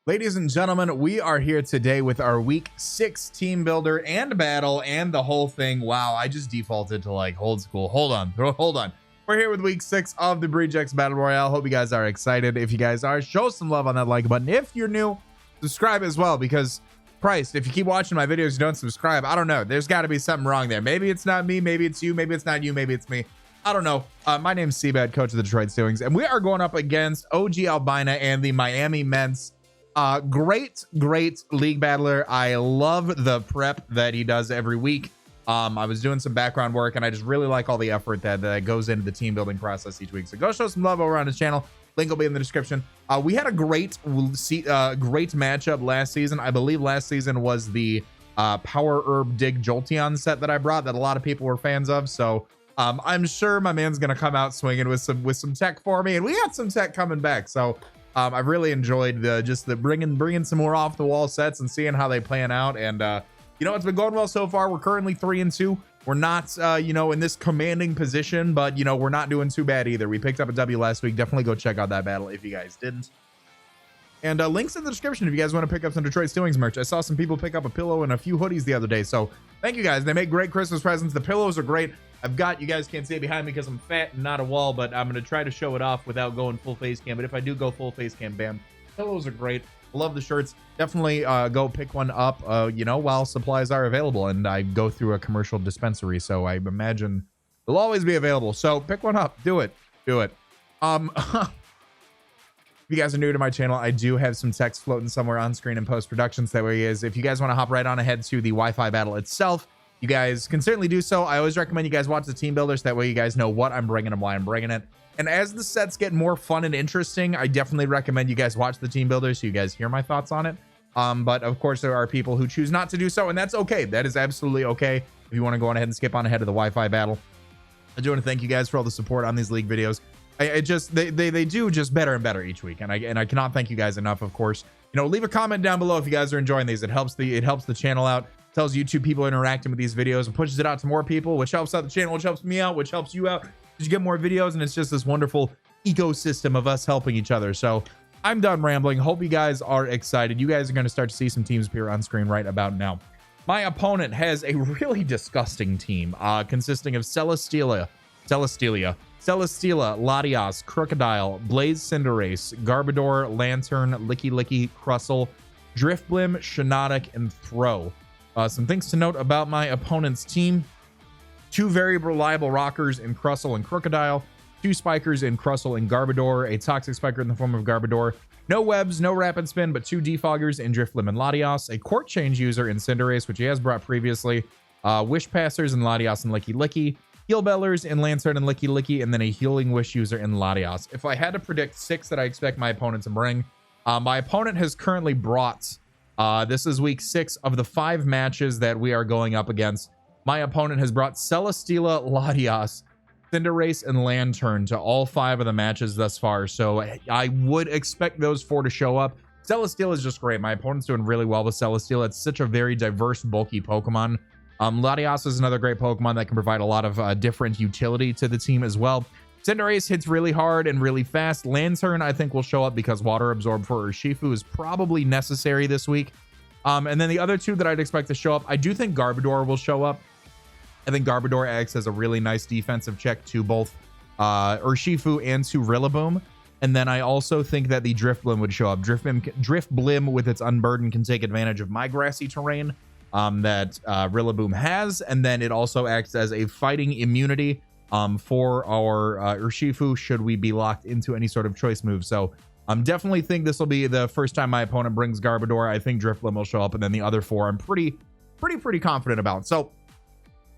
Ladies and gentlemen, we are here today with our week 6 team builder and battle and the whole thing. Wow, I just defaulted to like old school. Hold on. We're here with week 6 of the Breejex Battle Royale. Hope you guys are excited. If you guys are, show some love on that like button. If you're new, subscribe as well, because Christ, if you keep watching my videos, you don't subscribe. I don't know. There's got to be something wrong there. Maybe it's not me. Maybe it's you. Maybe it's not you. Maybe it's me. I don't know. My name's CBAD, coach of the Detroit Steelings, and we are going up against OG Albina and the Miami Mence. Great league battler. I love the prep that he does every week. I was doing some background work, and I just really like all the effort that goes into the team building process each week. So go show some love over on his channel. Link will be in the description. We had a great matchup last season. I believe last season was the Power Herb Dig Jolteon set that I brought that a lot of people were fans of. So I'm sure my man's gonna come out swinging with some tech for me, and we got some tech coming back. So I've really enjoyed the bringing some more off the wall sets and seeing how they plan out. And you know, it's been going well so far. We're currently 3-2. We're not you know, in this commanding position, but you know, we're not doing too bad either. We picked up a W last week. Definitely go check out that battle if you guys didn't. And links in the description if you guys want to pick up some Detroit Steelings merch. I saw some people pick up a pillow and a few hoodies the other day, so thank you guys. They make great Christmas presents. The pillows are great. I've got, you guys can't see it behind me because I'm fat and not a wall, but I'm going to try to show it off without going full face cam. But if I do go full face cam, bam, pillows are great. I love the shirts. Definitely go pick one up, you know, while supplies are available. And I go through a commercial dispensary, so I imagine they'll always be available. So pick one up. Do it. If you guys are new to my channel, I do have some text floating somewhere on screen in post-production. So that way is, if you guys want to hop right on ahead to the Wi-Fi battle itself, you guys can certainly do so. I always recommend you guys watch the team builders. That way you guys know what I'm bringing and why I'm bringing it. And as the sets get more fun and interesting, I definitely recommend you guys watch the team builders so you guys hear my thoughts on it. But of course, there are people who choose not to do so, and that's okay. That is absolutely okay. If you want to go on ahead and skip on ahead of the Wi-Fi battle, I do want to thank you guys for all the support on these league videos. They do just better and better each week, and I cannot thank you guys enough. Of course, you know, leave a comment down below if you guys are enjoying these. It helps the channel out, tells YouTube people interacting with these videos, and pushes it out to more people, which helps out the channel, which helps me out, which helps you out, because you get more videos, and it's just this wonderful ecosystem of us helping each other. So I'm done rambling. Hope you guys are excited. You guys are going to start to see some teams appear on screen right about now. My opponent has a really disgusting team consisting of Celesteela, Latias, Crocodile, Blaze Cinderace, Garbodor, Lantern, Licky, Crustle, Driftblim, Shiinotic, and Throw. Some things to note about my opponent's team: 2 very reliable rockers in Crustle and Crocodile, 2 spikers in Crustle and Garbodor, a toxic spiker in the form of Garbodor, no webs, no rapid spin, but 2 defoggers in Driftblim and Latias, a court change user in Cinderace, which he has brought previously, wish passers in Latias and Licky, heal bellers in Lantern and Licky, and then a healing wish user in Latias. If I had to predict 6 that I expect my opponent to bring, my opponent has currently brought, this is week 6 of the 5 matches that we are going up against. My opponent has brought Celesteela, Latias, Cinderace, and Lantern to all 5 of the matches thus far. So I would expect those 4 to show up. Celesteela is just great. My opponent's doing really well with Celesteela. It's such a very diverse, bulky Pokemon. Latias is another great Pokemon that can provide a lot of different utility to the team as well. Cinderace hits really hard and really fast. Lantern, I think, will show up because Water Absorb for Urshifu is probably necessary this week. And then the other 2 that I'd expect to show up, I do think Garbodor will show up. I think Garbodor acts as a really nice defensive check to both Urshifu and to Rillaboom. And then I also think that the Driftblim would show up. Driftblim with its Unburden can take advantage of my grassy terrain that Rillaboom has, and then it also acts as a fighting immunity for our Urshifu should we be locked into any sort of choice move. So definitely think this will be the first time my opponent brings Garbodor. I think Driftblim will show up, and then the other 4 I'm pretty confident about. So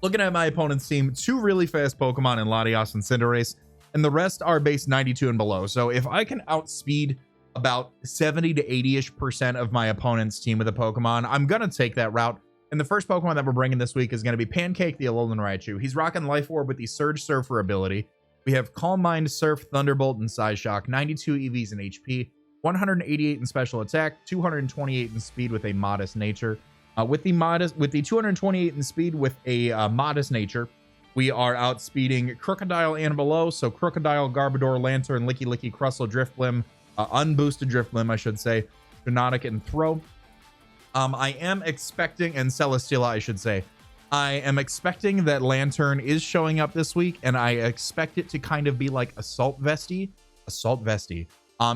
looking at my opponent's team, 2 really fast Pokemon in Latias and Cinderace, and the rest are base 92 and below. So if I can outspeed about 70 to 80-ish% of my opponent's team with a Pokemon, I'm gonna take that route. And the first Pokemon that we're bringing this week is going to be Pancake, the Alolan Raichu. He's rocking Life Orb with the Surge Surfer ability. We have Calm Mind, Surf, Thunderbolt, and Psyshock. 92 EVs in HP, 188 in special attack, 228 in speed with a modest nature. With the 228 in speed with a modest nature, we are outspeeding Crocodile and below. So Crocodile, Garbodor, Lantern, Licky, Crustle, Driftblim, unboosted Driftblim, I should say. Hypnotic, and Throw. I am expecting, and Celesteela, I should say, I am expecting that Lantern is showing up this week, and I expect it to kind of be like Assault Vesty,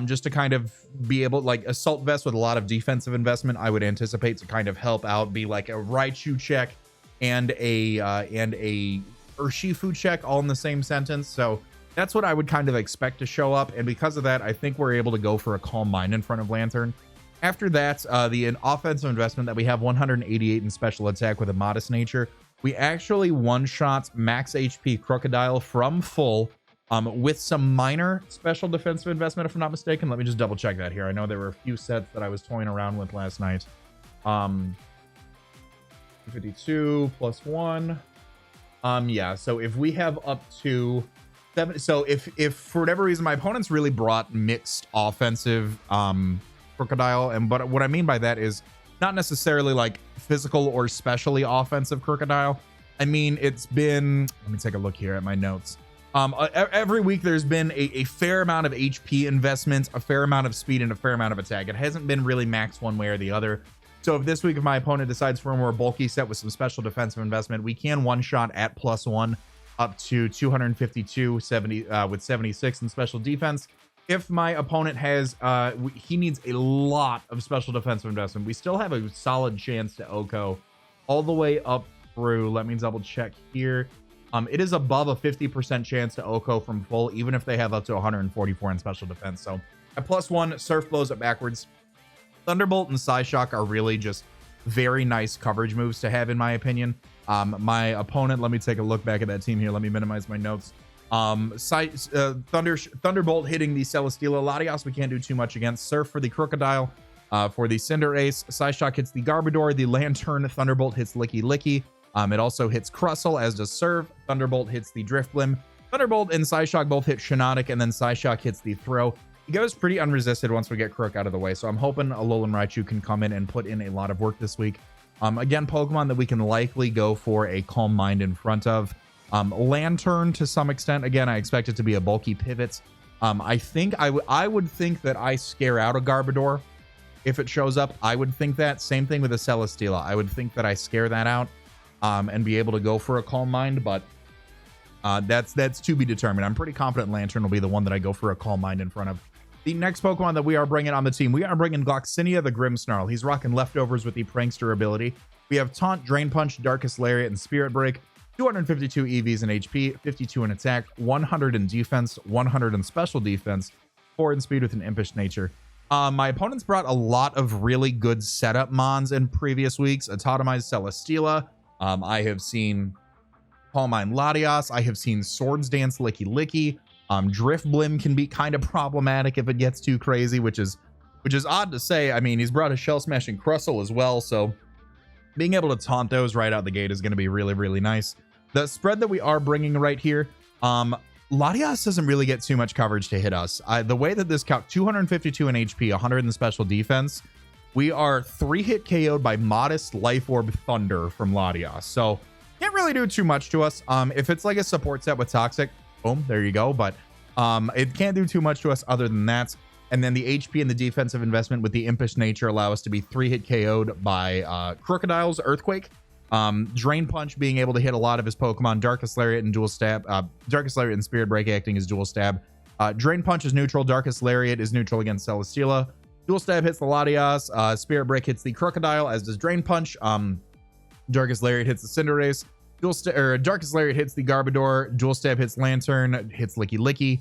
just to kind of be able, like Assault Vest with a lot of defensive investment. I would anticipate to kind of help out, be like a Raichu check and a Urshifu check all in the same sentence. So that's what I would kind of expect to show up, and because of that, I think we're able to go for a Calm Mind in front of Lantern. After that, the offensive investment that we have 188 in special attack with a modest nature. We actually one-shot max HP Crocodile from full with some minor special defensive investment, if I'm not mistaken. Let me just double check that here. I know there were a few sets that I was toying around with last night. 52 plus 1. Yeah, so if we have up to 7, so if for whatever reason my opponents really brought mixed offensive Crocodile, but what I mean by that is not necessarily like physical or specially offensive Crocodile. I mean, it's been, let me take a look here at my notes. Every week there's been a fair amount of HP investment, a fair amount of speed, and a fair amount of attack. It hasn't been really max one way or the other. So if this week, if my opponent decides for a more bulky set with some special defensive investment, we can one-shot at +1 up to 252 with 76 in special defense. If my opponent has, he needs a lot of special defensive investment, we still have a solid chance to OHKO all the way up through, let me double check here. It is above a 50% chance to OHKO from full, even if they have up to 144 in special defense. So at +1, Surf blows it backwards. Thunderbolt and Psyshock are really just very nice coverage moves to have, in my opinion. My opponent, let me take a look back at that team here. Let me minimize my notes. Thunderbolt hitting the Celesteela. Latias we can't do too much against. Surf for the Crocodile. For the Cinderace, Psyshock hits the Garbodor. The Lantern Thunderbolt hits Licky Licky. It also hits Crustle, as does Surf. Thunderbolt hits the Drifblim. Thunderbolt and Psyshock both hit Shiinotic, and then Psyshock hits the Throw. He goes pretty unresisted once we get Crook out of the way, so I'm hoping Alolan Raichu can come in and put in a lot of work this week. Again, Pokemon that we can likely go for a Calm Mind in front of. Lantern to some extent. Again, I expect it to be a bulky pivot. I think I would think that I scare out a Garbodor if it shows up. I would think that. Same thing with a Celesteela. I would think that I scare that out and be able to go for a Calm Mind, but that's to be determined. I'm pretty confident Lantern will be the one that I go for a Calm Mind in front of. The next Pokemon that we are bringing on the team, we are bringing Gloxinia the Grimmsnarl. He's rocking leftovers with the Prankster ability. We have Taunt, Drain Punch, Darkest Lariat, and Spirit Break. 252 EVs in HP, 52 in attack, 100 in defense, 100 in special defense, 4 in speed with an impish nature. My opponents brought a lot of really good setup mons in previous weeks. Autotomized Celesteela. I have seen Calm Mind Latias. I have seen Swords Dance Licky Licky. Drifblim can be kind of problematic if it gets too crazy, which is odd to say. I mean, he's brought a Shell Smashing Crustle as well, so being able to taunt those right out the gate is going to be really, really nice. The spread that we are bringing right here, Latias doesn't really get too much coverage to hit us. The way that this count, 252 in HP, 100 in special defense, we are 3-hit KO'd by modest Life Orb Thunder from Latias. So can't really do too much to us. If it's like a support set with Toxic, boom, there you go. But it can't do too much to us other than that. And then the HP and the defensive investment with the Impish Nature allow us to be 3-hit KO'd by Crocodile's Earthquake. Drain Punch being able to hit a lot of his Pokemon. Darkest Lariat and Dual Stab. Darkest Lariat and Spirit Break acting as Dual Stab. Drain Punch is neutral. Darkest Lariat is neutral against Celesteela. Dual Stab hits the Latias. Spirit Break hits the Crocodile, as does Drain Punch. Darkest Lariat hits the Cinderace. Darkest Lariat hits the Garbodor. Dual Stab hits Lantern. Hits Licky Licky.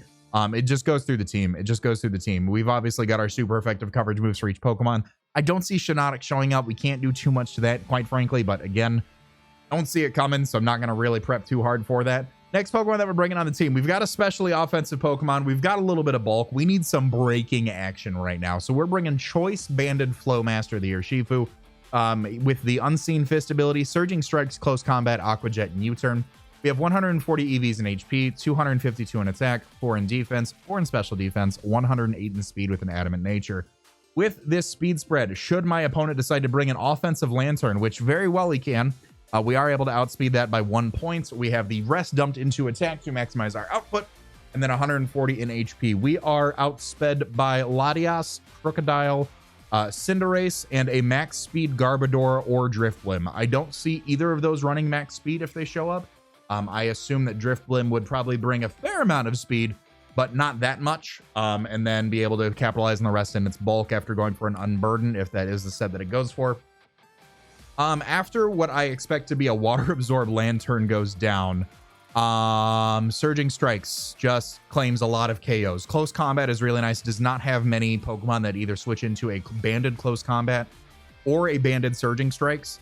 It just goes through the team. It just goes through the team. We've obviously got our super effective coverage moves for each Pokemon. I don't see Shiinotic showing up. We can't do too much to that, quite frankly. But again, don't see it coming, so I'm not going to really prep too hard for that. Next Pokemon that we're bringing on the team, we've got a specially offensive Pokemon. We've got a little bit of bulk. We need some breaking action right now. So we're bringing Choice Banded Flowmaster, the Urshifu, with the Unseen Fist ability, Surging Strikes, Close Combat, Aqua Jet, and U-Turn. We have 140 EVs in HP, 252 in attack, 4 in defense, 4 in special defense, 108 in speed with an Adamant Nature. With this speed spread, should my opponent decide to bring an offensive Lantern, which very well he can, we are able to outspeed that by 1 point. We have the rest dumped into attack to maximize our output, and then 140 in HP. We are outsped by Latias, Crocodile, Cinderace, and a max speed Garbodor or Drifblim. I don't see either of those running max speed if they show up. I assume that Drifblim would probably bring a fair amount of speed, but not that much, and then be able to capitalize on the rest in its bulk after going for an Unburden, if that is the set that it goes for. After what I expect to be a Water Absorb Lantern goes down, Surging Strikes just claims a lot of KOs. Close Combat is really nice. Does not have many Pokemon that either switch into a banded Close Combat or a banded Surging Strikes.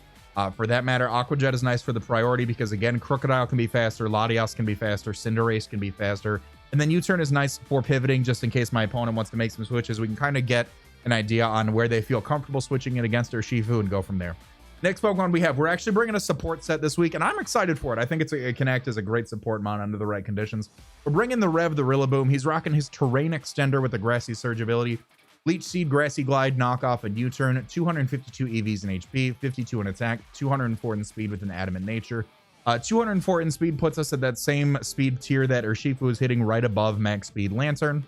For that matter, Aqua Jet is nice for the priority because, again, Crocodile can be faster, Latias can be faster, Cinderace can be faster, and then U-Turn is nice for pivoting just in case my opponent wants to make some switches. We can kind of get an idea on where they feel comfortable switching it against Urshifu and go from there. Next Pokemon we have, we're actually bringing a support set this week, and I'm excited for it. I think it can act as a great support mon under the right conditions. We're bringing the Rev, the Rillaboom. He's rocking his Terrain Extender with the Grassy Surge ability, Leech Seed, Grassy Glide, Knockoff, and U-Turn, 252 EVs in HP, 52 in attack, 204 in speed with an Adamant Nature. 204 in speed puts us at that same speed tier that Urshifu is hitting right above max speed Lantern.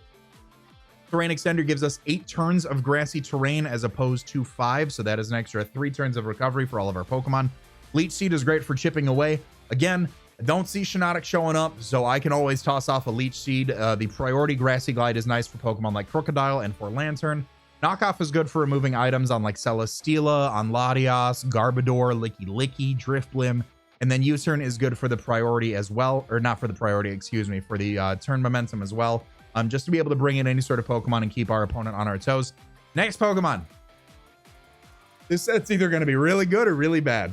Terrain Extender gives us 8 turns of grassy terrain as opposed to 5, so that is an extra 3 turns of recovery for all of our Pokemon. Leech Seed is great for chipping away. Again, I don't see Shiinotic showing up, so I can always toss off a Leech Seed. The priority Grassy Glide is nice for Pokemon like Crocodile and for Lantern. Knockoff is good for removing items on like Celesteela, on Latias, Garbodor, Licky, Drifblim. And then U-Turn is good for the priority as well, or not for the priority, excuse me, for the turn momentum as well. Just to be able to bring in any sort of Pokemon and keep our opponent on our toes. Next Pokemon. This set's either going to be really good or really bad.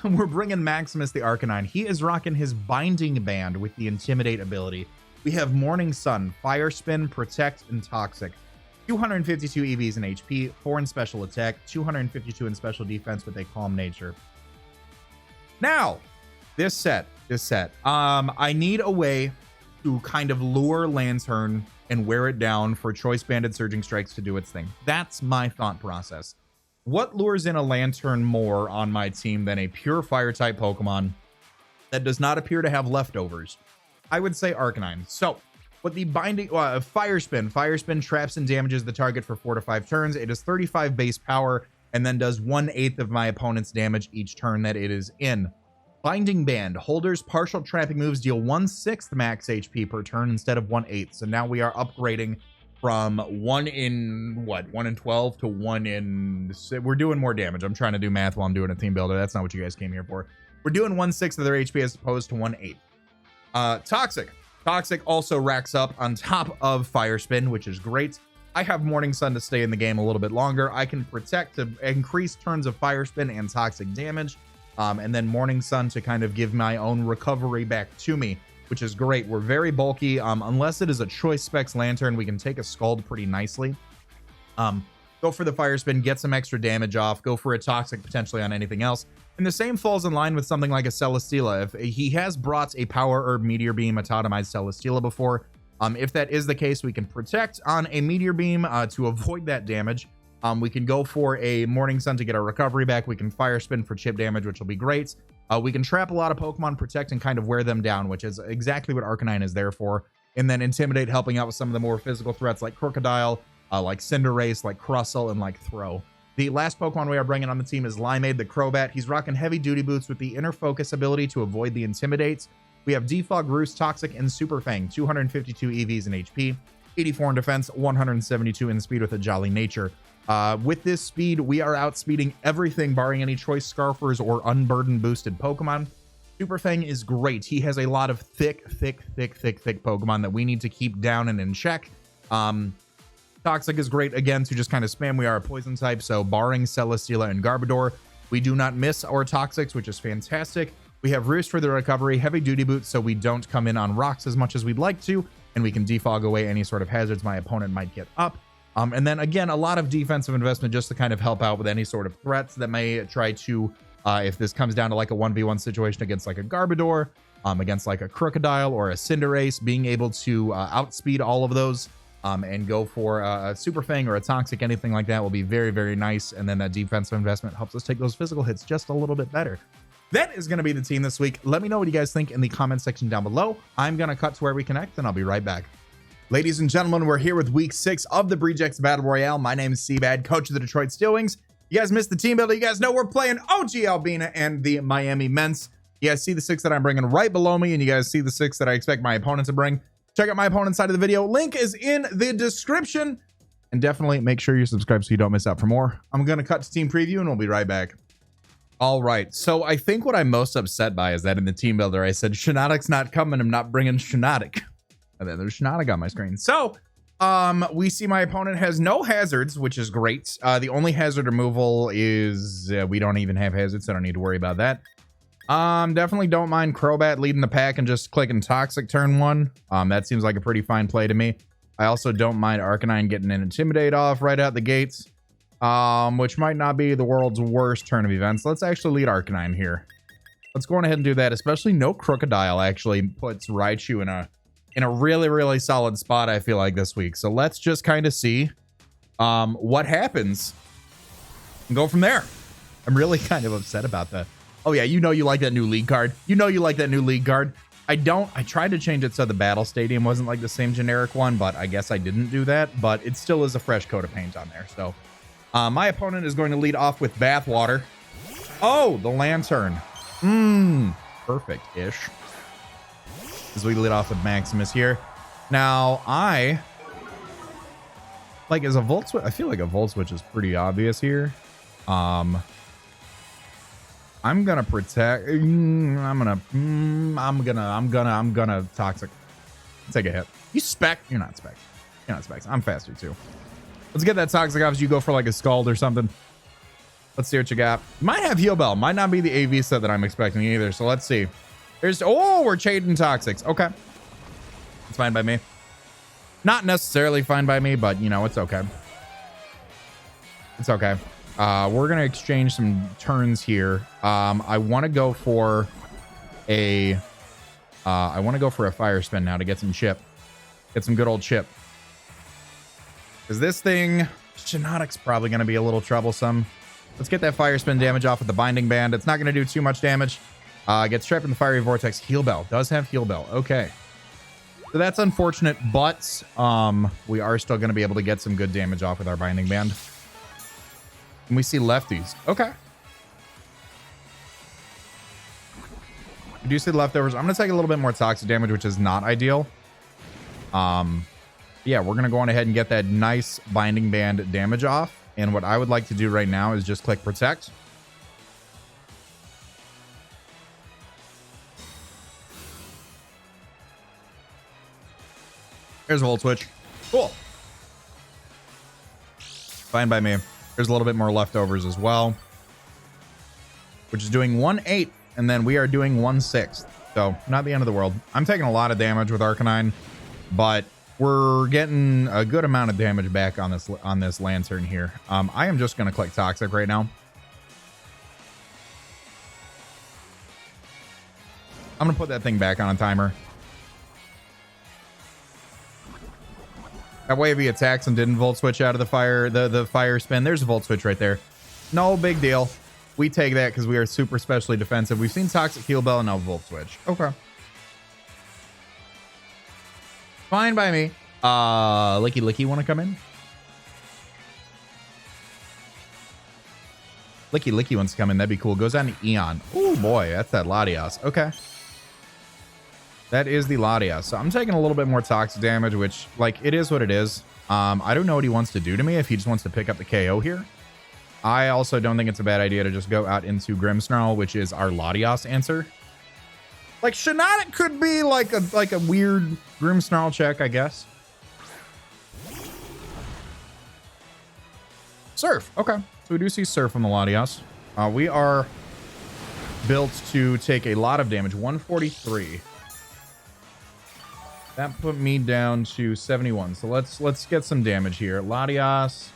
We're bringing Maximus the Arcanine. He is rocking his Binding Band with the Intimidate ability. We have Morning Sun, Fire Spin, Protect, and Toxic. 252 EVs in HP, 4 in special attack, 252 in special defense with a Calm Nature. Now, this set. I need a way to kind of lure Lantern and wear it down for Choice Banded Surging Strikes to do its thing. That's my thought process. What lures in a Lantern more on my team than a pure Fire type Pokemon that does not appear to have leftovers? I would say Arcanine. So, what the binding Fire Spin traps and damages the target for 4 to 5 turns. It is 35 base power and then does 1/8 of my opponent's damage each turn that it is in. Binding Band. Holders partial trapping moves deal 1/6 max HP per turn instead of 1/8. So now we are upgrading from 1 in 12 to 1 in... We're doing more damage. I'm trying to do math while I'm doing a team builder. That's not what you guys came here for. We're doing 1/6 of their HP as opposed to 1/8. Toxic. Toxic also racks up on top of Fire Spin, which is great. I have Morning Sun to stay in the game a little bit longer. I can Protect to increase turns of Fire Spin and Toxic damage. And then Morning Sun to kind of give my own recovery back to me, which is great. We're very bulky. Unless it is a Choice Specs Lantern, we can take a Scald pretty nicely. Go for the Fire Spin, get some extra damage off, go for a Toxic potentially on anything else. And the same falls in line with something like a Celesteela. If he has brought a Power Herb Meteor Beam Autotomized Celesteela before, if that is the case, we can Protect on a Meteor Beam to avoid that damage. We can go for a Morning Sun to get our recovery back. We can Fire Spin for chip damage, which will be great. We can trap a lot of Pokemon, Protect, and kind of wear them down, which is exactly what Arcanine is there for. And then Intimidate, helping out with some of the more physical threats like Crocodile, like Cinderace, like Crustle, and like Throw. The last Pokemon we are bringing on the team is Limeade the Crobat. He's rocking Heavy Duty Boots with the Inner Focus ability to avoid the Intimidates. We have Defog, Roost, Toxic, and Super Fang, 252 EVs in HP, 84 in defense, 172 in speed with a Jolly Nature. With this speed, we are outspeeding everything barring any Choice Scarfers or Unburdened boosted Pokemon. Super Fang is great. He has a lot of thick Pokemon that we need to keep down and in check. Toxic is great, again, to just kind of spam. We are a poison type, so barring Celesteela and Garbodor, we do not miss our Toxics, which is fantastic. We have Roost for the recovery, Heavy Duty Boots, so we don't come in on rocks as much as we'd like to, and we can defog away any sort of hazards my opponent might get up. And then, again, a lot of defensive investment just to kind of help out with any sort of threats that may try to, if this comes down to like a 1v1 situation against like a Garbodor, against like a Crocodile or a Cinderace, being able to outspeed all of those and go for a Super Fang or a Toxic, anything like that will be very nice. And then that defensive investment helps us take those physical hits just a little bit better. That is going to be the team this week. Let me know what you guys think in the comment section down below. I'm going to cut to where we connect, and I'll be right back. Ladies and gentlemen, we're here with week 6 of the BBR Battle Royale. My name is CBAD, coach of the Detroit Steelwings. You guys missed the team builder. You guys know we're playing OG Albina and the Miami Mence. You guys see the 6 that I'm bringing right below me, and you guys see the 6 that I expect my opponent to bring. Check out my opponent's side of the video. Link is in the description. And definitely make sure you subscribe so you don't miss out for more. I'm going to cut to team preview, and we'll be right back. All right, so I think what I'm most upset by is that in the team builder, I said, Shinotic's not coming. I'm not bringing Shinotic. And then there's Shinotic on my screen. So we see my opponent has no hazards, which is great. The only hazard removal is we don't even have hazards, so I don't need to worry about that. Definitely don't mind Crobat leading the pack and just clicking Toxic turn 1. That seems like a pretty fine play to me. I also don't mind Arcanine getting an Intimidate off right out the gates, which might not be the world's worst turn of events. Let's actually lead Arcanine here. Let's go on ahead and do that, especially no Crocodile actually puts Raichu in a really, really solid spot, I feel like, this week. So let's just kind of see what happens and go from there. I'm really kind of upset about that. Oh, yeah, you know you like that new league card. You know you like that new league card. I tried to change it so the battle stadium wasn't like the same generic one, but I guess I didn't do that. But it still is a fresh coat of paint on there. So my opponent is going to lead off with Bathwater. Oh, the Lantern. Perfect-ish. As we lead off with Maximus here. Now, as a Volt Switch, I feel like a Volt Switch is pretty obvious here. I'm gonna protect. I'm gonna Toxic. Take a hit. You Spec. You're not Spec. You're not Specs. I'm faster too. Let's get that Toxic off as you go for like a Scald or something. Let's see what you got. Might have Heal Bell. Might not be the AV set that I'm expecting either. So let's see. We're trading Toxics. Okay. It's fine by me. Not necessarily fine by me, but you know, it's okay. It's okay. We're going to exchange some turns here. I want to go for a Fire Spin now to get some chip. Get some good old chip. Because this thing, Shinotic's probably going to be a little troublesome. Let's get that Fire Spin damage off with the Binding Band. It's not going to do too much damage. Gets trapped in the Fiery Vortex. Heal Bell. Does have Heal Bell. Okay. So that's unfortunate, but we are still going to be able to get some good damage off with our Binding Band. And we see lefties. Okay. We do see leftovers. I'm going to take a little bit more toxic damage, which is not ideal. Yeah, we're going to go on ahead and get that nice Binding Band damage off. And what I would like to do right now is just click Protect. There's a Volt Switch. Cool. Fine by me. There's a little bit more leftovers as well, which is doing 1/8, and then we are doing 1/6. So not the end of the world. I'm taking a lot of damage with Arcanine, but we're getting a good amount of damage back on this Lantern here. I am just going to click Toxic right now. I'm going to put that thing back on a timer. That way, if he attacks and didn't Volt Switch out of the Fire Spin, there's a Volt Switch right there. No big deal. We take that because we are super specially defensive. We've seen Toxic, Heal Bell, and now Volt Switch. Okay. Fine by me. Licky want to come in? Licky wants to come in. That'd be cool. Goes on to Eon. Oh boy, that's that Latias. Okay. That is the Latias. So I'm taking a little bit more toxic damage, which, like, it is what it is. I don't know what he wants to do to me, if he just wants to pick up the KO here. I also don't think it's a bad idea to just go out into Grimmsnarl, which is our Latias answer. Like, Shinotic could be like a weird Grimmsnarl check, I guess. Surf. Okay. So we do see Surf on the Latias. We are built to take a lot of damage. 143. That put me down to 71. So let's get some damage here. Latias.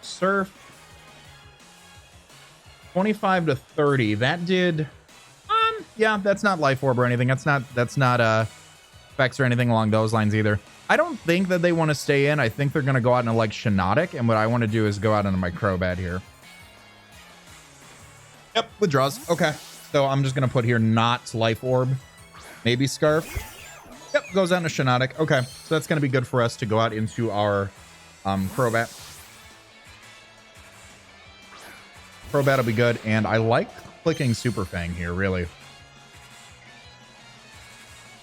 Surf. 25 to 30. That did yeah, that's not Life Orb or anything. That's not effects or anything along those lines either. I don't think that they want to stay in. I think they're going to go out into like Shinotic, and what I want to do is go out into my Crobat here. Yep, withdraws. Okay. So I'm just going to put here not Life Orb. Maybe Scarf. Yep, goes out into Shiinotic. Okay, so that's going to be good for us to go out into our Crobat. Crobat will be good, and I like clicking Super Fang here, really.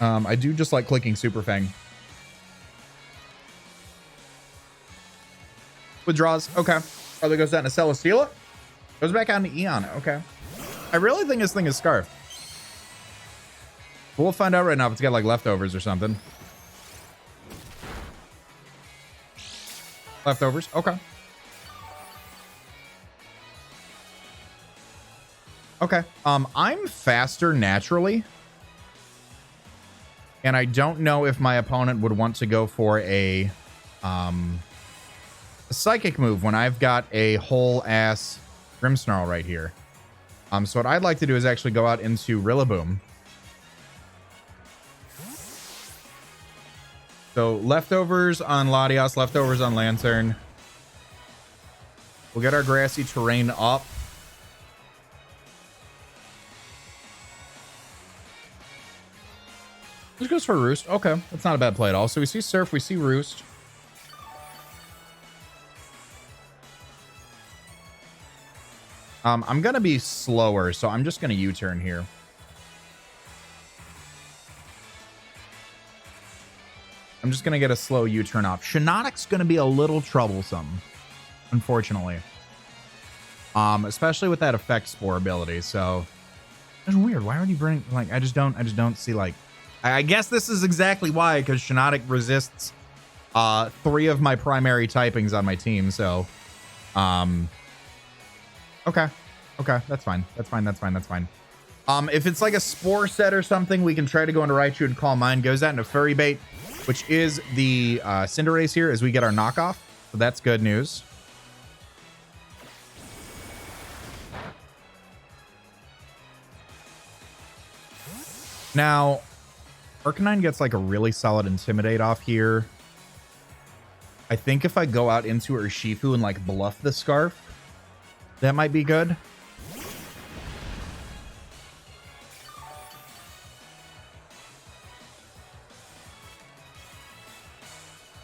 I do just like clicking Super Fang. Withdraws. Okay. Probably goes down to Celesteela. Goes back on to Eon. Okay. I really think this thing is Scarf. But we'll find out right now if it's got like leftovers or something. Leftovers. Okay. Okay. I'm faster naturally. And I don't know if my opponent would want to go for a psychic move when I've got a whole ass Grimmsnarl right here. So what I'd like to do is actually go out into Rillaboom. So leftovers on Latios, leftovers on Lantern. We'll get our grassy terrain up. This goes for Roost. Okay, that's not a bad play at all. So we see Surf, we see Roost. I'm going to be slower, so I'm just going to U-turn here. I'm just going to get a slow U-turn off. Shiinotic's going to be a little troublesome, unfortunately. Especially with that Effect Spore ability, so... That's weird. Why are you bringing... Like, I just don't see, like... I guess this is exactly why, because Shiinotic resists 3 of my primary typings on my team, so... Okay. Okay, that's fine. That's fine. That's fine. That's fine. If it's like a Spore set or something, we can try to go into Raichu and Calm Mind. Goes out into Furry Bait, which is the Cinderace here as we get our knockoff. So that's good news. Now, Arcanine gets like a really solid Intimidate off here. I think if I go out into Urshifu and like bluff the Scarf, that might be good.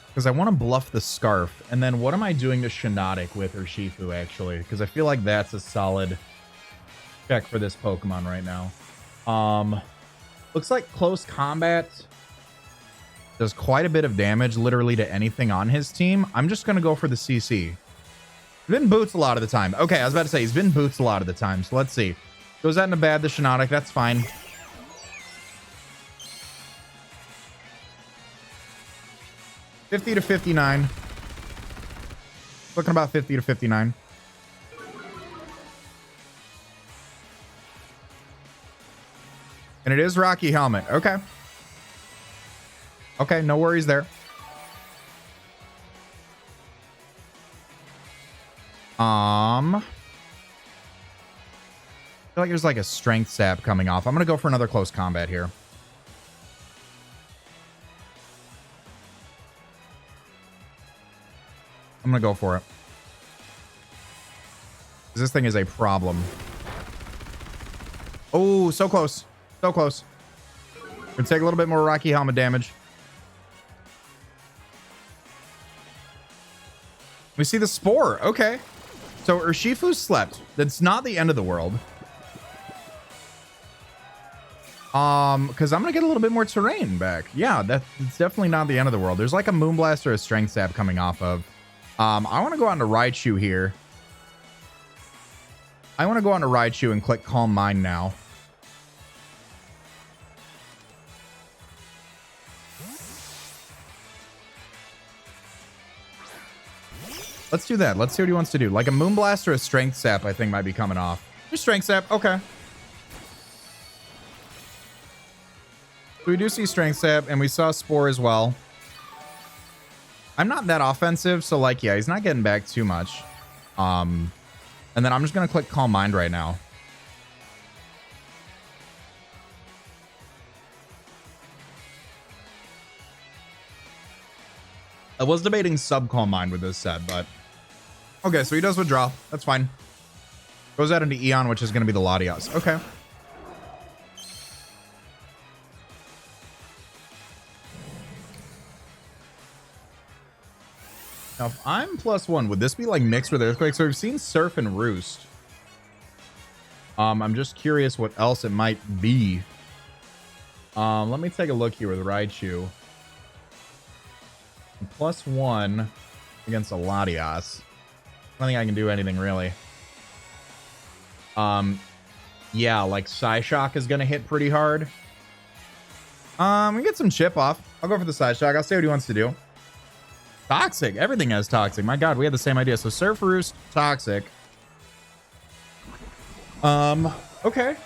Because I want to bluff the Scarf. And then what am I doing to Shiinotic with Urshifu, actually? Because I feel like that's a solid check for this Pokemon right now. Looks like Close Combat does quite a bit of damage, literally, to anything on his team. I'm just going to go for the CC. He's been Boots a lot of the time. Okay, I was about to say, he's been Boots a lot of the time. So let's see. Goes out into bad, the Shiinotic. That's fine. $50 to $59. Looking about $50 to $59. And it is Rocky Helmet. Okay. Okay, no worries there. I feel like there's like a Strength Sap coming off. I'm going to go for another Close Combat here. I'm going to go for it. This thing is a problem. Oh, so close. So close. Gonna take a little bit more Rocky Helmet damage. We see the Spore. Okay. So Urshifu slept. That's not the end of the world. Because I'm gonna get a little bit more terrain back. Yeah, that's definitely not the end of the world. There's like a Moonblast or a Strength Sap coming off of. I want to go on to Raichu here. I want to go on to Raichu and click Calm Mind now. Let's do that. Let's see what he wants to do. Like a Moonblast or a Strength Sap, I think might be coming off. Just Strength Sap. Okay. So we do see Strength Sap, and we saw Spore as well. I'm not that offensive, so like, yeah, he's not getting back too much. And then I'm just going to click Calm Mind right now. I was debating sub Calm Mind with this set, but... Okay, so he does withdraw. That's fine. Goes out into Eon, which is going to be the Latios. Okay. Now, if I'm +1, would this be like mixed with Earthquake? So we've seen Surf and Roost. I'm just curious what else it might be. Let me take a look here with Raichu. +1 against a Latias. I don't think I can do anything really. Yeah, like Psyshock is gonna hit pretty hard. We get some chip off. I'll go for the Psyshock. I'll see what he wants to do. Toxic. Everything has Toxic. My God, we had the same idea. So Surf Roost, Toxic. Okay.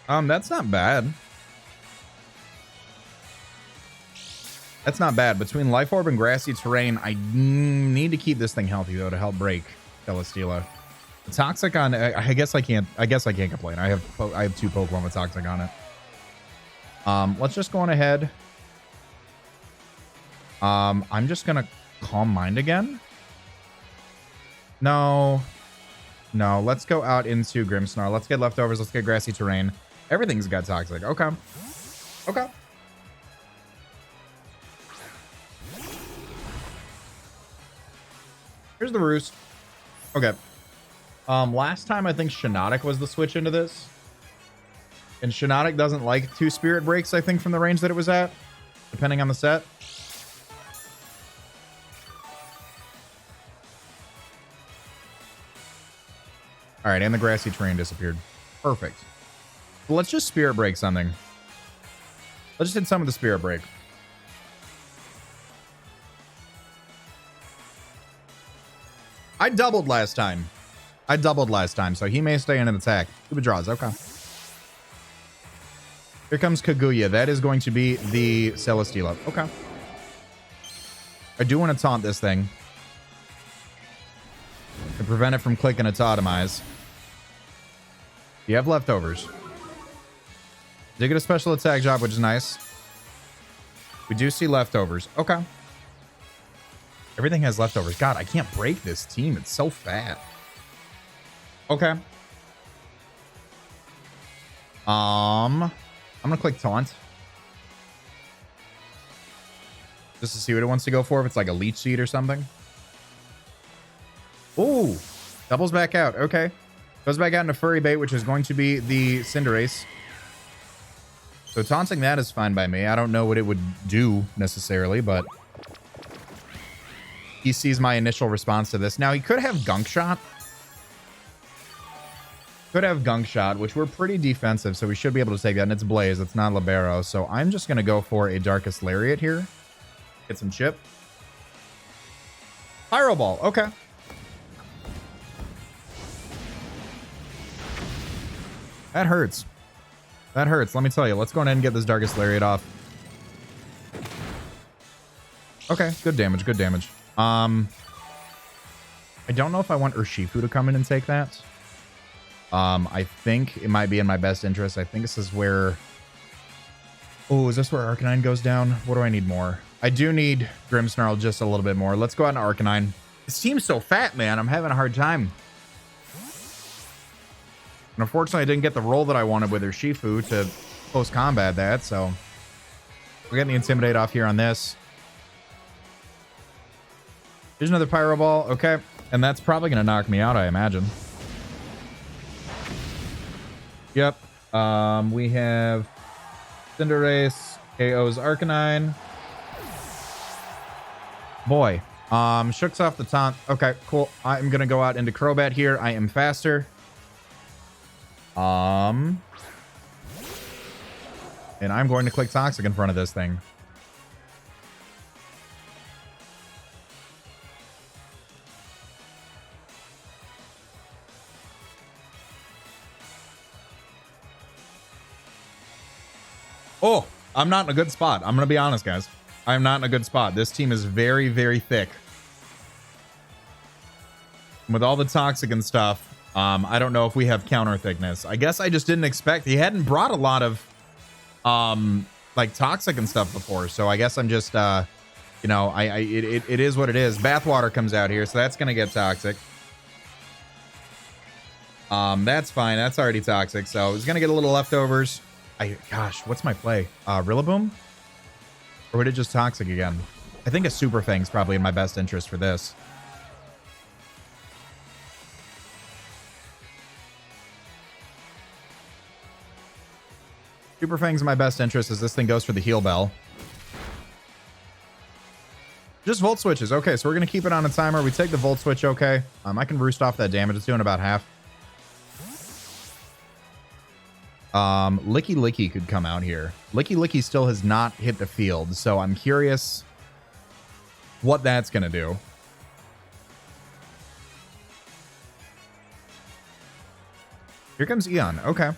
That's not bad. That's not bad. Between Life Orb and Grassy Terrain, I need to keep this thing healthy though to help break Celesteela. Toxic on, I guess I can't complain. I have 2 Pokemon with Toxic on it. Let's just go on ahead. I'm just gonna Calm Mind again. No, let's go out into Grimmsnarl. Let's get Leftovers. Let's get Grassy Terrain. Everything's got Toxic. Okay. Here's the Roost. Okay. Last time I think Shiinotic was the switch into this. And Shiinotic doesn't like 2 Spirit Breaks, I think, from the range that it was at, depending on the set. All right, and the Grassy Terrain disappeared. Perfect. So let's just Spirit Break something. Let's just hit some of the Spirit Break. I doubled last time, so he may stay in an attack. Cuba draws, okay. Here comes Kaguya. That is going to be the Celesteela. Okay. I do want to taunt this thing to prevent it from clicking its Atomize. You have Leftovers. Did get a special attack job, which is nice. We do see Leftovers. Okay. Everything has Leftovers. God, I can't break this team. It's so fat. Okay. I'm gonna click Taunt. Just to see what it wants to go for. If it's like a Leech Seed or something. Ooh. Doubles back out. Okay. Goes back out into Furry Bait, which is going to be the Cinderace. So taunting that is fine by me. I don't know what it would do necessarily, but he sees my initial response to this. Now, he could have Gunk Shot. Which we're pretty defensive, so we should be able to take that. And it's Blaze. It's not Libero. So I'm just going to go for a Darkest Lariat here. Get some chip. Pyro Ball. Okay. That hurts. Let me tell you. Let's go ahead and get this Darkest Lariat off. Okay. Good damage. I don't know if I want Urshifu to come in and take that. I think it might be in my best interest. I think this is where... Oh, is this where Arcanine goes down? What do I need more? I do need Grimmsnarl just a little bit more. Let's go out into Arcanine. This team's so fat, man. I'm having a hard time. And unfortunately, I didn't get the roll that I wanted with Urshifu to post-combat that, so... We're getting the Intimidate off here on this. There's another Pyro Ball. Okay. And that's probably going to knock me out, I imagine. Yep. We have Cinderace, KO's Arcanine. Boy. Shooks off the taunt. Okay, cool. I'm going to go out into Crobat here. I am faster. And I'm going to click Toxic in front of this thing. Oh, I'm not in a good spot. I'm going to be honest, guys. I'm not in a good spot. This team is very, very thick. With all the Toxic and stuff, I don't know if we have counter thickness. I guess I just didn't expect. He hadn't brought a lot of like Toxic and stuff before. So I guess I'm just, you know, it is what it is. Bathwater comes out here, so that's going to get Toxic. That's fine. That's already Toxic. So he's going to get a little Leftovers. Gosh, what's my play? Rillaboom? Or would it just Toxic again? I think a Super Fang's probably in my best interest for this. Super Fang's in my best interest as this thing goes for the heal bell. Just Volt Switches. Okay, so we're going to keep it on a timer. We take the Volt Switch, okay. I can roost off that damage. It's doing about half. Licky Licky could come out here. Licky Licky still has not hit the field, so I'm curious what that's going to do. Here comes Eon. Okay.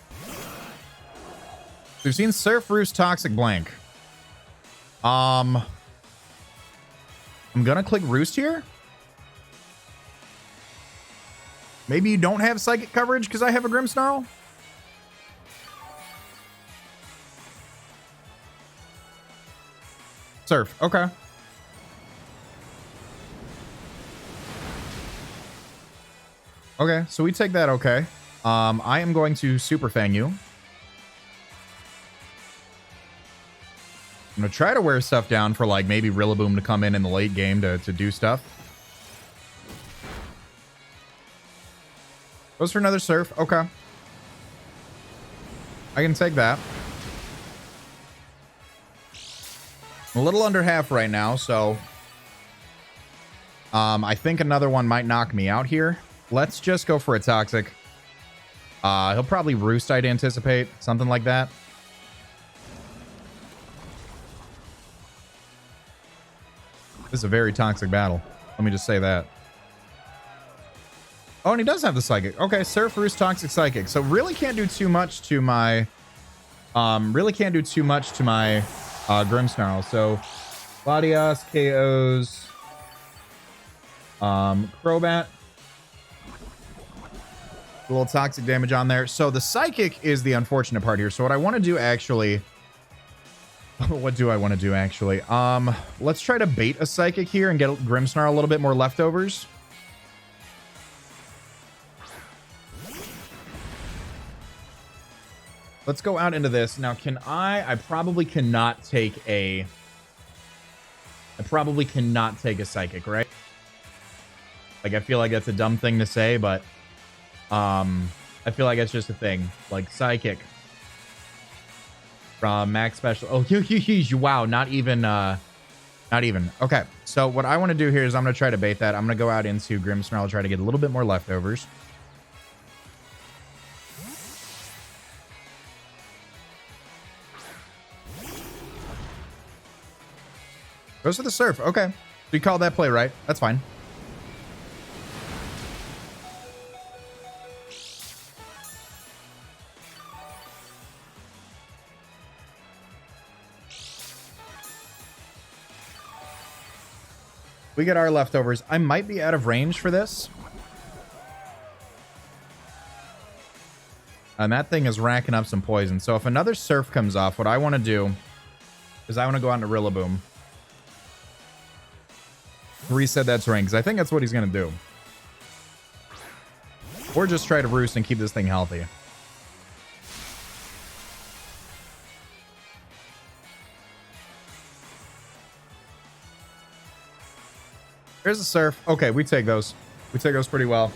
We've seen Surf, Roost, Toxic, Blank. I'm gonna click Roost here. Maybe you don't have Psychic coverage because I have a Grimmsnarl. Surf. Okay. Okay, so we take that. Okay. I am going to Super Fang you. I'm going to try to wear stuff down for like maybe Rillaboom to come in the late game to do stuff. Goes for another Surf. Okay. I can take that. I'm a little under half right now, so I think another one might knock me out here. Let's just go for a Toxic. He'll probably Roost, I'd anticipate. Something like that. This is a very toxic battle. Let me just say that. Oh, and he does have the Psychic. Okay, Surf, Roost, Toxic, Psychic. So really can't do too much to my... Grimmsnarl. So, Latias, KOs... Crobat. A little toxic damage on there. So the Psychic is the unfortunate part here. So what I want to do actually... What do I want to do, actually? Let's try to bait a Psychic here and get Grimmsnarl a little bit more leftovers. Let's go out into this. Now, can I probably cannot take a... I probably cannot take a Psychic, right? Like, I feel like that's a dumb thing to say, but... I feel like it's just a thing. Like, Psychic... From max special. Oh, wow. Not even. Okay. So what I want to do here is I'm going to try to bait that. I'm going to go out into Grimmsnarl, try to get a little bit more leftovers. Goes for the Surf. Okay. So you called that play, right? That's fine. We get our leftovers. I might be out of range for this. And that thing is racking up some poison. So if another Surf comes off, what I want to do is I want to go on to Rillaboom. Reset that terrain, because I think that's what he's going to do. Or just try to Roost and keep this thing healthy. Here's a Surf. Okay, we take those. We take those pretty well.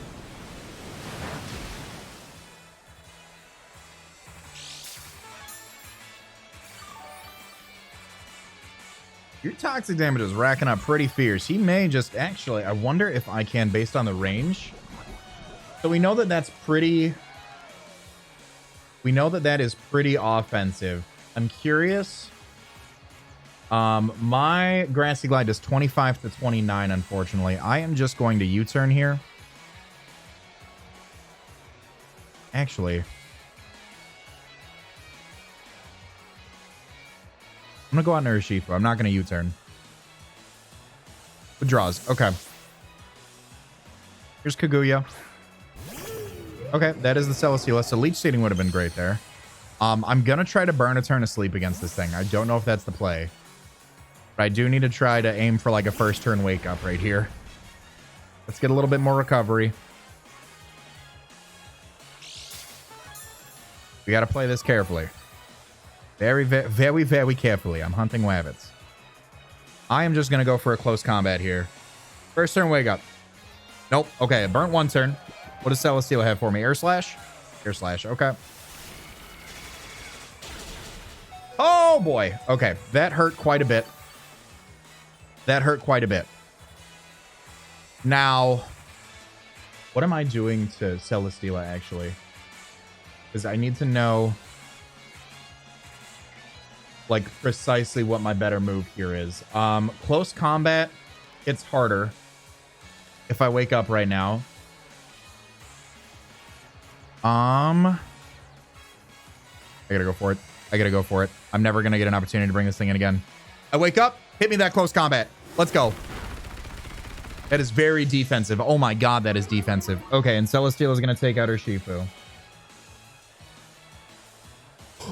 Your toxic damage is racking up pretty fierce. He may just... Actually, I wonder if I can, based on the range. So we know that that's pretty... We know that that is pretty offensive. I'm curious... my Grassy Glide is 25 to 29, unfortunately. I am just going to U-turn here. Actually, I'm gonna go out in Urshifu. I'm not gonna U-turn. Withdraws. Okay. Here's Kaguya. Okay, that is the Celesteela. So Leech Seeding would have been great there. I'm gonna try to burn a turn of sleep against this thing. I don't know if that's the play. But I do need to try to aim for like a first turn wake up right here. Let's get a little bit more recovery. We got to play this carefully. Very, very, very, very carefully. I'm hunting rabbits. I am just going to go for a close combat here. First turn, wake up. Nope. Okay, burnt one turn. What does Celesteela have for me? Air Slash? Air Slash. Okay. Oh, boy. Okay, that hurt quite a bit. That hurt quite a bit. Now, what am I doing to Celesteela, actually? Because I need to know, like, precisely what my better move here is. Close combat, it's harder if I wake up right now. I gotta go for it. I gotta go for it. I'm never gonna get an opportunity to bring this thing in again. I wake up, hit me that close combat. Let's go. That is very defensive. Oh my god, that is defensive. Okay, and Celesteela is gonna take out her Shifu.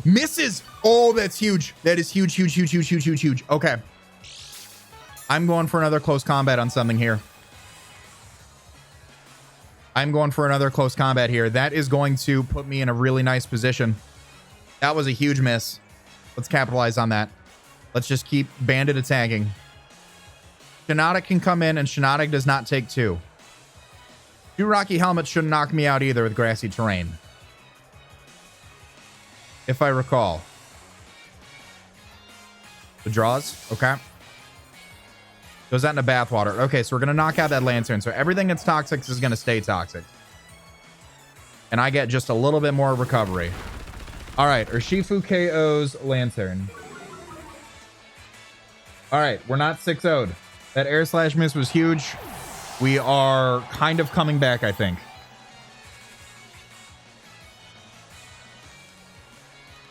Misses. Oh, that's huge. That is huge, huge, huge, huge, huge, huge, huge. Okay. I'm going for another close combat on something here. I'm going for another close combat here. That is going to put me in a really nice position. That was a huge miss. Let's capitalize on that. Let's just keep bandit attacking. Shiinotic can come in, and Shiinotic does not take two. Two Rocky Helmets shouldn't knock me out either with grassy terrain, if I recall. The draws. Okay. Goes out into bathwater. Okay, so we're going to knock out that Lantern. So everything that's toxic is going to stay toxic. And I get just a little bit more recovery. All right, Urshifu KO's Lantern. All right, we're not 6-0'd. That Air Slash miss was huge. We are kind of coming back, I think.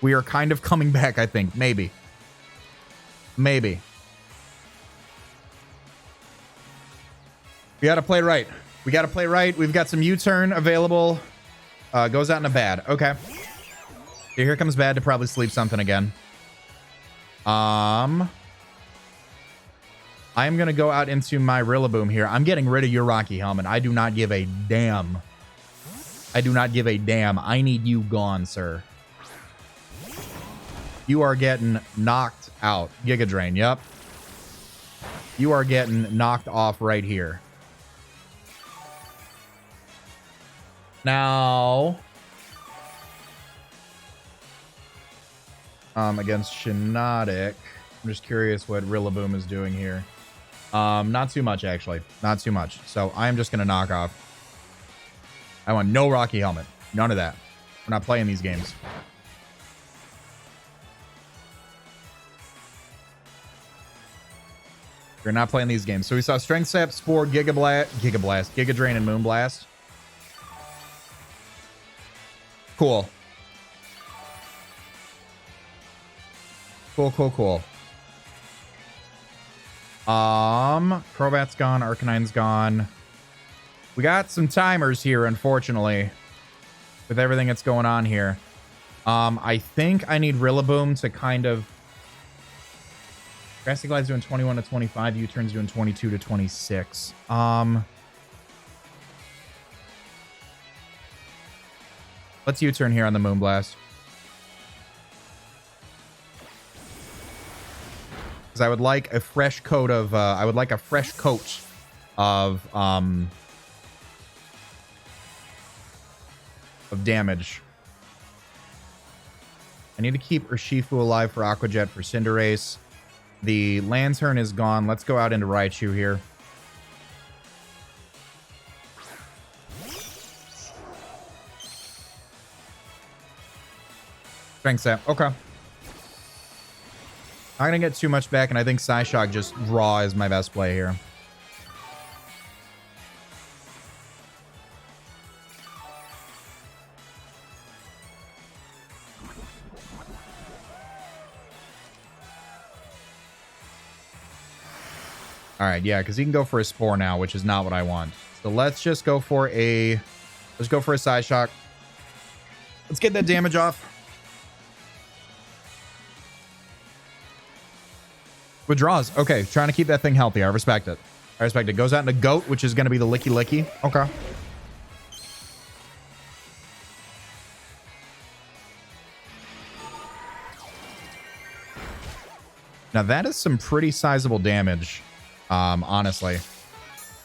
We are kind of coming back, I think. Maybe. Maybe. We got to play right. We got to play right. We've got some U-turn available. Goes out in a bad. Okay. Here comes bad to probably sleep something again. I am going to go out into my Rillaboom here. I'm getting rid of your Rocky Helmet. I do not give a damn. I do not give a damn. I need you gone, sir. You are getting knocked out. Giga Drain. Yep. You are getting knocked off right here. Now, against Shiinotic, I'm just curious what Rillaboom is doing here. Not too much, actually. Not too much. So I'm just going to knock off. I want no Rocky Helmet. None of that. We're not playing these games. We're not playing these games. So we saw Strength Sap, Spore, Giga Drain, and Moonblast. Cool. Cool. Crobat's gone. Arcanine's gone. We got some timers here, unfortunately, with everything that's going on here. I think I need Rillaboom to kind of... Grassy Glide's doing 21 to 25. U-turn's doing 22 to 26. Let's U-turn here on the Moonblast. Because I would like a fresh coat of damage. I need to keep Urshifu alive for Aqua Jet for Cinderace. The Lantern is gone. Let's go out into Raichu here. Strength Sap. Okay. Not gonna get too much back, and I think Psyshock just raw is my best play here. All right, yeah, because he can go for a Spore now, which is not what I want. So let's just go for a Psyshock. Let's get that damage off. Withdraws. Okay, trying to keep that thing healthy. I respect it. Goes out into Goat, which is going to be the Licky. Okay. Now that is some pretty sizable damage, honestly.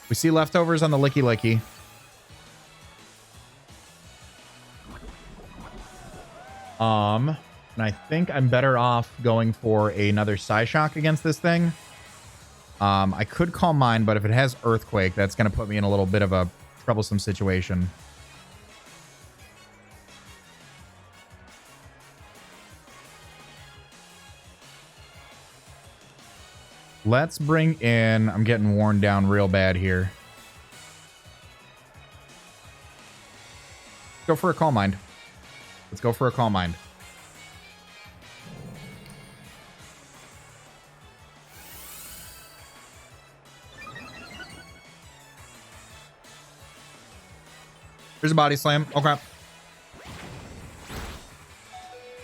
We see leftovers on the Licky Licky. And I think I'm better off going for another Psyshock against this thing. I could Calm Mind, but if it has Earthquake, that's going to put me in a little bit of a troublesome situation. Let's bring in... I'm getting worn down real bad here. Go for a Calm Mind. Let's go for a Calm Mind. There's a Body Slam. Okay.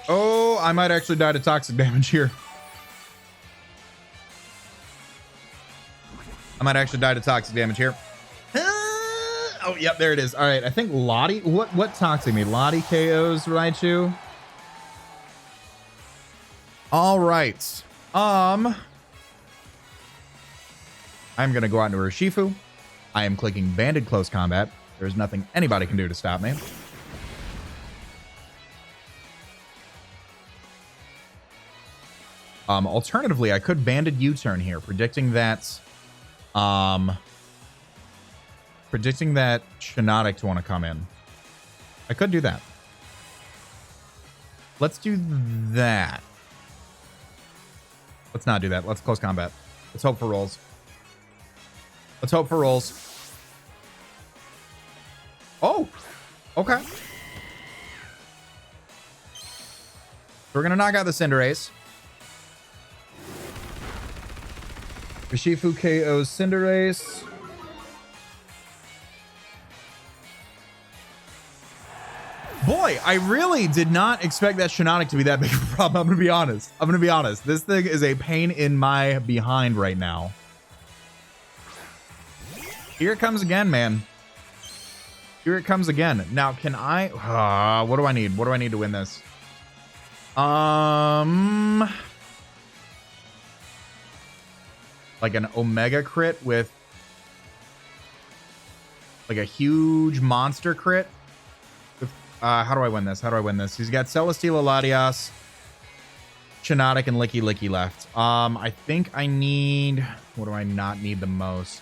Oh, I might actually die to toxic damage here. I might actually die to toxic damage here. Oh, yep, there it is. All right, I think Lottie... What toxic me? Lottie KOs Raichu. All right. I'm going to go out into Urshifu. I am clicking Banded Close Combat. There's nothing anybody can do to stop me. Alternatively, I could Banded U-turn here, predicting that Shiinotic to want to come in. I could do that. Let's do that. Let's not do that. Let's close combat. Let's hope for rolls. Let's hope for rolls. Oh, okay. So we're going to knock out the Cinderace. Urshifu KO's Cinderace. Boy, I really did not expect that Shiinotic to be that big of a problem. I'm going to be honest. I'm going to be honest. This thing is a pain in my behind right now. Here it comes again, man. Here it comes again. Now, can I... what do I need? What do I need to win this? Like an Omega crit with... like a huge monster crit. How do I win this? How do I win this? He's got Celesteela, Latias, Shiinotic, and Licky Licky left. I think I need... what do I not need the most?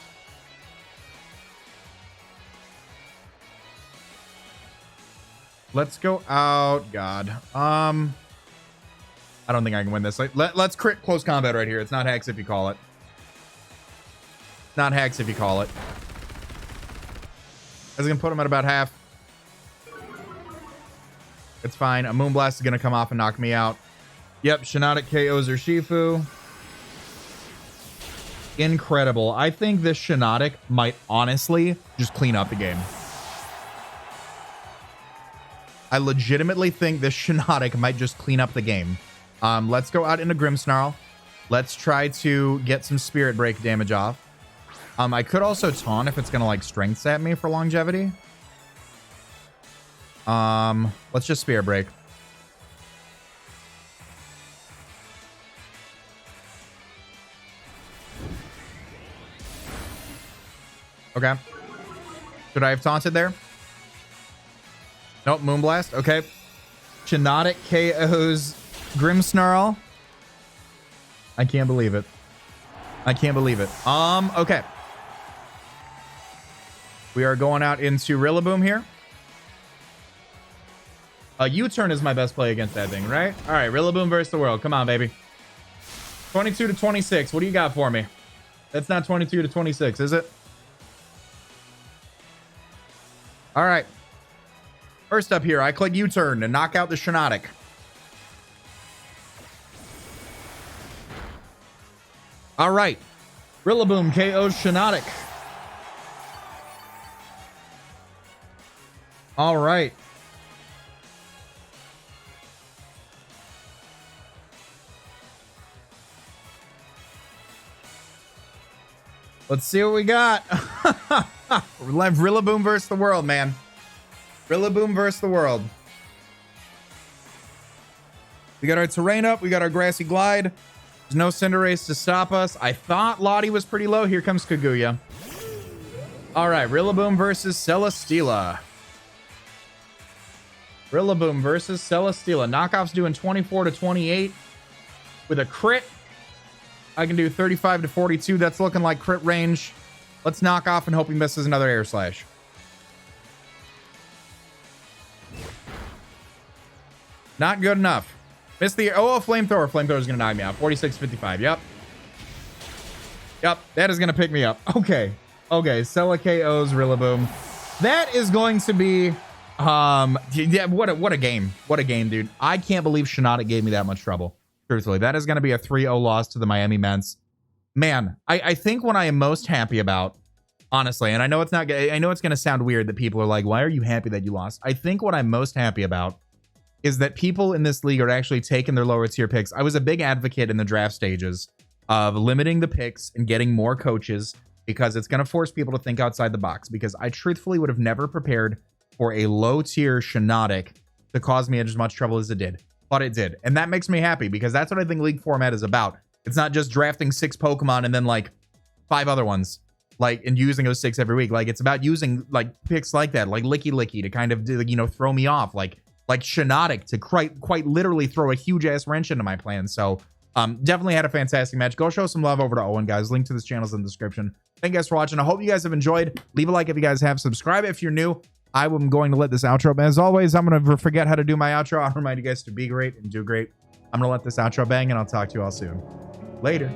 Let's go out. God. I don't think I can win this. Let's crit close combat right here. It's not Hex if you call it. Not Hex if you call it. I was going to put him at about half. It's fine. A Moonblast is going to come off and knock me out. Yep, Shiinotic KOs Urshifu. Incredible. I think this Shiinotic might honestly just clean up the game. I legitimately think this Shiinotic might just clean up the game. Let's go out into Grimmsnarl. Let's try to get some Spirit Break damage off. I could also taunt if it's going to like Strength Sap me for longevity. Let's just Spirit Break. Okay. Should I have taunted there? Nope, Moonblast. Okay. Shiinotic KOs Grimmsnarl. I can't believe it. I can't believe it. Okay. We are going out into Rillaboom here. U-turn is my best play against that thing, right? All right, Rillaboom versus the world. Come on, baby. 22 to 26. What do you got for me? That's not 22 to 26, is it? All right. First up here, I click U-turn to knock out the Shiinotic. All right. Rillaboom KO's Shiinotic. All right. Let's see what we got. Rillaboom versus the world, man. Rillaboom versus the world. We got our terrain up. We got our grassy glide. There's no Cinderace to stop us. I thought Lottie was pretty low. Here comes Kaguya. All right, Rillaboom versus Celesteela. Rillaboom versus Celesteela. Knockoff's doing 24 to 28 with a crit. I can do 35 to 42. That's looking like crit range. Let's knock off and hope he misses another air slash. Not good enough. Missed the a flamethrower. Flamethrower is gonna knock me out. 46-55. Yep. That is gonna pick me up. Okay. Cella KOs Rillaboom. That is going to be yeah, what a game. What a game, dude. I can't believe Shiinotic gave me that much trouble. Truthfully, that is gonna be a 3-0 loss to the Miami Mence. Man, I think what I am most happy about, honestly, and I know it's not, I know it's gonna sound weird that people are like, why are you happy that you lost? I think what I'm most happy about is that people in this league are actually taking their lower tier picks. I was a big advocate in the draft stages of limiting the picks and getting more coaches because it's going to force people to think outside the box, because I truthfully would have never prepared for a low tier Shiinotic to cause me as much trouble as it did, but it did. And that makes me happy because that's what I think league format is about. It's not just drafting 6 Pokemon and then like 5 other ones, like, and using those 6 every week. Like, it's about using like picks like that, like Licky to kind of do, you know, throw me off, like Shiinotic to quite literally throw a huge ass wrench into my plan. So definitely had a fantastic match. Go show some love over to Owen, guys. Link to this channel is in the description. Thank you guys for watching. I hope you guys have enjoyed. Leave a like if you guys have. Subscribe if you're new. I am going to let this outro, but as always, I'm going to forget how to do my outro. I'll remind you guys to be great and do great. I'm going to let this outro bang, and I'll talk to you all soon. Later.